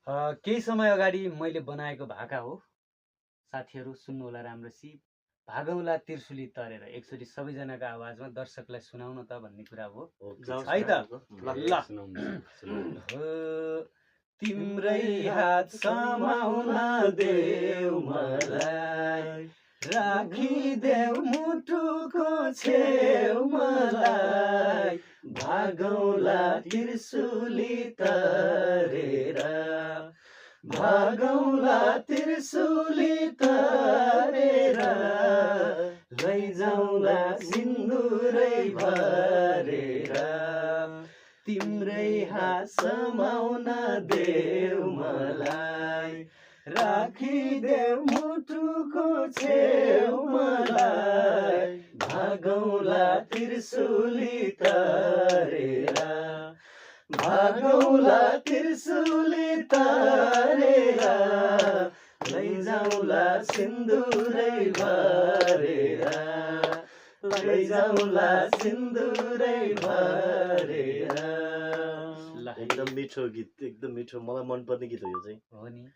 केही समय अगाडि मैले बनाएको भाका हो। साथीहरू सुन्नु होला राम्रोसी। भागौँला त्रिशुली तरेर एकचोटि सबैजनाको आवाजमा दर्शकलाई सुनाउन त भन्ने कुरा हो। है त ल हो तिम्रै हात समाउन देऊ मलाई राखिदेऊ मुटुको छेउ मलाई भागौँला त्रिशुली तरेर भागौँला त्रिशुली तरेर लैजाउँला सिन्दुरै भरेर तिम्रै हात समाउन देऊ मलाई राखिदेऊ मुटुको छेउ मलाई भागौँला त्रिशुली तरेर भागौँला त्रिशुली तरेर लैजाउँला सिन्दुरै भरेर लैजाउँला सिन्दुरै भरेर। एकदम मिठो गीत, एकदम मिठो, मलाई मनपर्ने गीत हो यो चाहिँ। हो नि।